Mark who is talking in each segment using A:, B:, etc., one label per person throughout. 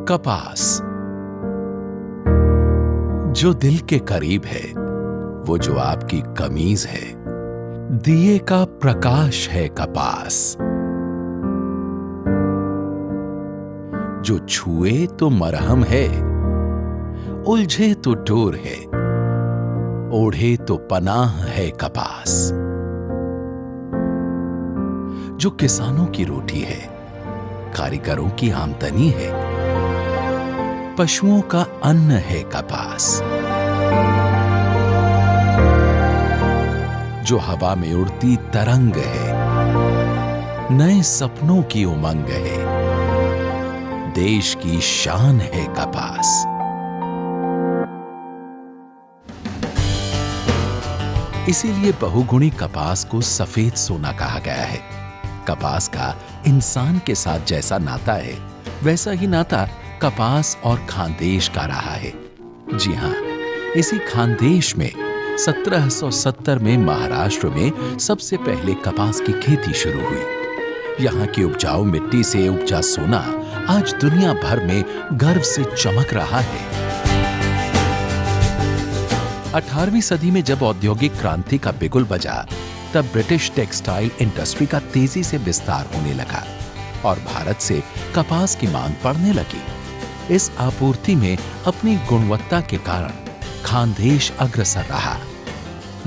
A: कपास जो दिल के करीब है, वो जो आपकी कमीज है, दिए का प्रकाश है कपास। जो छुए तो मरहम है, उलझे तो डोर है, ओढ़े तो पनाह है कपास। जो किसानों की रोटी है, कारीगरों की आमदनी है, पशुओं का अन्न है कपास। जो हवा में उड़ती तरंग है, नए सपनों की उमंग है, देश की शान है कपास। इसीलिए बहुगुणी कपास को सफेद सोना कहा गया है। कपास का इंसान के साथ जैसा नाता है, वैसा ही नाता कपास और खानदेश का रहा है। जी हां, इसी खानदेश में 1770 में महाराष्ट्र में सबसे पहले कपास की खेती शुरू हुई। यहां की उपजाऊ मिट्टी से उपजा सोना आज दुनिया भर में गर्व से चमक रहा है। 18वीं सदी में जब औद्योगिक क्रांति का बिगुल बजा, तब ब्रिटिश टेक्सटाइल इंडस्ट्री का तेजी से विस्तार होने लगा और भारत से कपास की मांग बढ़ने लगी। इस आपूर्ति में अपनी गुणवत्ता के कारण खानदेश अग्रसर रहा।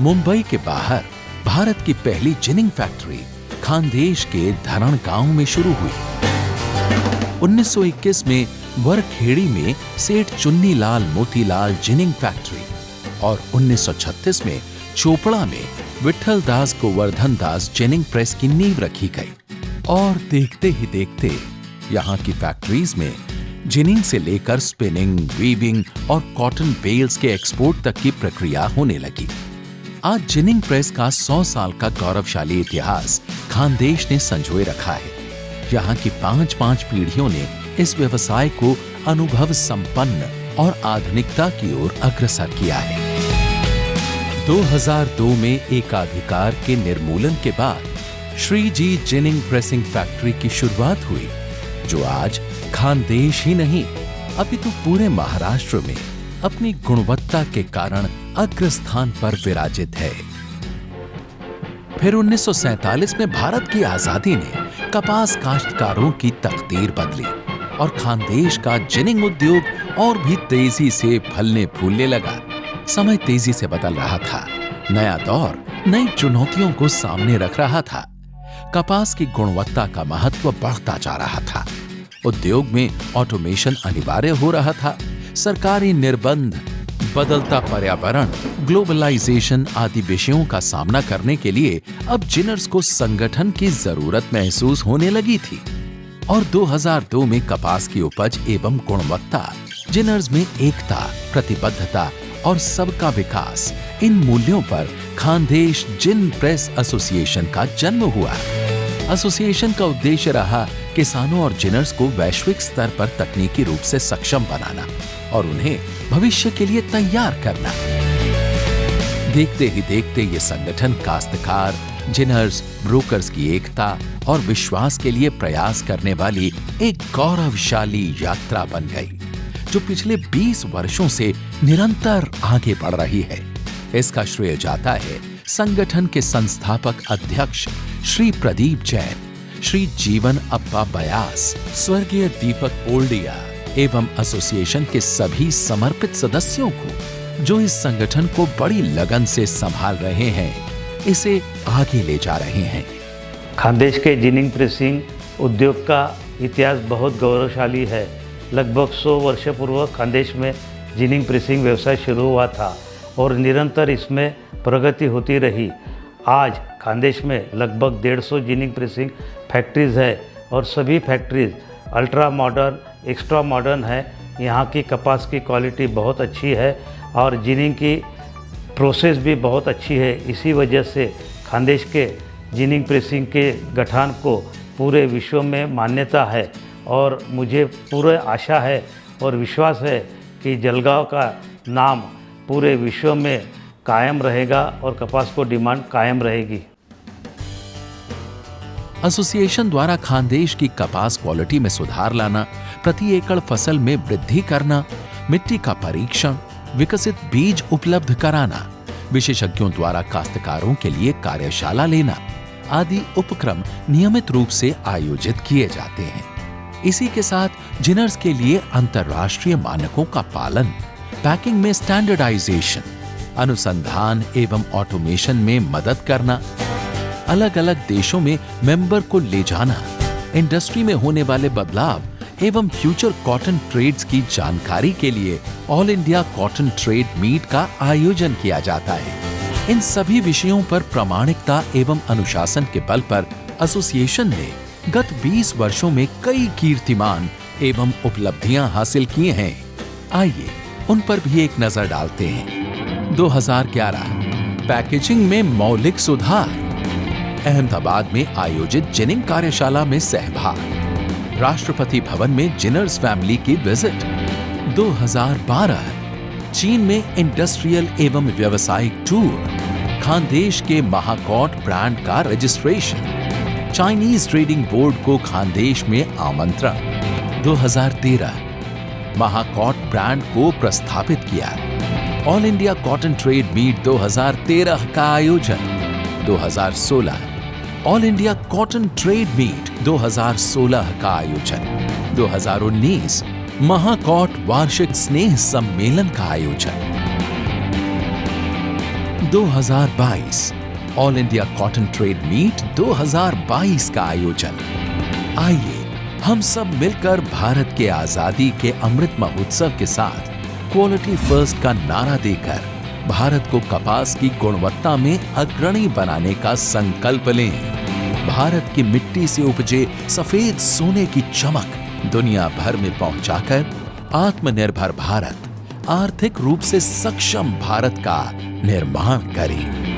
A: मुंबई के बाहर भारत की पहली जिनिंग फैक्ट्री खानदेश के धरण गांव में शुरू हुई। 1921 में वरखेड़ी में सेठ चुन्नीलाल मोतीलाल जिनिंग फैक्ट्री और 1936 में चोपड़ा में विठल दास गोवर्धन दास जिनिंग प्रेस की नींव रखी गई। और देखते ही देखते यहाँ की फैक्ट्रीज में जिनिंग से लेकर स्पिनिंग, वीविंग और कॉटन बेल्स के एक्सपोर्ट तक की प्रक्रिया होने लगी। आज जिनिंग प्रेस का 100 साल का गौरवशाली इतिहास खानदेश ने संजोए रखा है। यहाँ की 5-5 पीढ़ियों ने इस व्यवसाय को अनुभव संपन्न और आधुनिकता की ओर अग्रसर किया है। 2002 में एकाधिकार के निर्मूलन के बाद श्री जी जिनिंग प्रेसिंग फैक्ट्री की शुरुआत हुई, जो आज खानदेश ही नहीं अपितु पूरे महाराष्ट्र में अपनी गुणवत्ता के कारण अग्रस्थान पर विराजित है। फिर 1947 में भारत की आजादी ने कपास काश्तकारों की तकदीर बदली और खानदेश का जिनिंग उद्योग और भी तेजी से फलने फूलने लगा। समय तेजी से बदल रहा था, नया दौर नई चुनौतियों को सामने रख रहा था। कपास की गुणवत्ता का महत्व बढ़ता जा रहा था। उद्योग में ऑटोमेशन अनिवार्य हो रहा था। सरकारी निर्बंध, बदलता पर्यावरण, ग्लोबलाइजेशन आदि विषयों का सामना करने के लिए अब जिनर्स को संगठन की जरूरत महसूस होने लगी थी। और 2002 में कपास की उपज एवं गुणवत्ता, जिनर्स में एकता, प्रतिबद्धता और सबका विकास, इन मूल्यों पर खानदेश जिन प्रेस एसोसिएशन का जन्म हुआ। एसोसिएशन का उद्देश्य रहा किसानों और जिनर्स को वैश्विक स्तर पर तकनीकी रूप से सक्षम बनाना और उन्हें भविष्य के लिए तैयार करना। देखते ही देखते ये संगठन काश्तकार, जिनर्स, ब्रोकर्स की एकता और विश्वास के लिए प्रयास करने वाली एक गौरवशाली यात्रा बन गई, जो पिछले 20 वर्षों से निरंतर आगे बढ़ रही है। इसका श्रेय जाता है संगठन के संस्थापक अध्यक्ष श्री प्रदीप जैन, श्री जीवन अप्पा बयास, स्वर्गीय दीपक ओल्डिया एवं एसोसिएशन के सभी समर्पित सदस्यों को, जो इस संगठन को बड़ी लगन से संभाल रहे हैं, इसे आगे ले जा रहे हैं।
B: खानदेश के जिनिंग प्रेसिंग उद्योग का इतिहास बहुत गौरवशाली है। लगभग 100 वर्ष पूर्व खानदेश में जिनिंग प्रेसिंग व्यवसाय शुरू हुआ था और निरंतर इसमें प्रगति होती रही। आज खानदेश में लगभग 150 जिनिंग प्रेसिंग फैक्ट्रीज़ है और सभी factories ultra modern, extra modern है। यहाँ की कपास की क्वालिटी बहुत अच्छी है और जिनिंग की प्रोसेस भी बहुत अच्छी है। इसी वजह से खानदेश के जिनिंग प्रेसिंग के गठन को पूरे विश्व में मान्यता है और मुझे पूरा आशा है और विश्वास है कि जलगांव का नाम पूरे विश्व में कायम रहेगा और कपास को डिमांड कायम रहेगी।
A: एसोसिएशन द्वारा खानदेश की कपास क्वालिटी में सुधार लाना, प्रति एकड़ फसल में वृद्धि करना, मिट्टी का परीक्षण, विकसित बीज उपलब्ध कराना, विशेषज्ञों द्वारा काश्तकारों के लिए कार्यशाला लेना आदि उपक्रम नियमित रूप से आयोजित किए जाते हैं। इसी के साथ जिनर्स के लिए अंतर्राष्ट्रीय मानकों का पालन, पैकिंग में स्टैंडर्डाइजेशन, अनुसंधान एवं ऑटोमेशन में मदद करना, अलग अलग देशों में मेंबर को ले जाना, इंडस्ट्री में होने वाले बदलाव एवं फ्यूचर कॉटन ट्रेड्स की जानकारी के लिए all India cotton trade meet का आयोजन किया जाता है। इन सभी विषयों पर प्रामाणिकता एवं अनुशासन के बल पर एसोसिएशन ने गत 20 वर्षों में कई कीर्तिमान एवं उपलब्धियां हासिल किए हैं। आइए उन पर भी एक नजर डालते हैं। 2011 पैकेजिंग में मौलिक सुधार, अहमदाबाद में आयोजित जिनिंग कार्यशाला में सहभाग, राष्ट्रपति भवन में जिनर्स फैमिली की विजिट। 2012 चीन में इंडस्ट्रियल एवं व्यावसायिक टूर, खानदेश के महाकॉट ब्रांड का रजिस्ट्रेशन, चाइनीज ट्रेडिंग बोर्ड को खानदेश में आमंत्रण। 2013 महाकॉट ब्रांड को प्रस्थापित किया। All India cotton trade meet 2013 का आयोजन। 2016 all India cotton trade meet 2016 का आयोजन। 2019 महाकॉट वार्षिक स्नेह सम्मेलन का आयोजन। 2022 all India cotton trade meet 2022 का आयोजन। आइए हम सब मिलकर भारत के आजादी के अमृत महोत्सव के साथ क्वालिटी फर्स्ट का नारा देकर भारत को कपास की गुणवत्ता में अग्रणी बनाने का संकल्प लें। भारत की मिट्टी से उपजे सफेद सोने की चमक दुनिया भर में पहुंचाकर आत्मनिर्भर भारत, आर्थिक रूप से सक्षम भारत का निर्माण करें।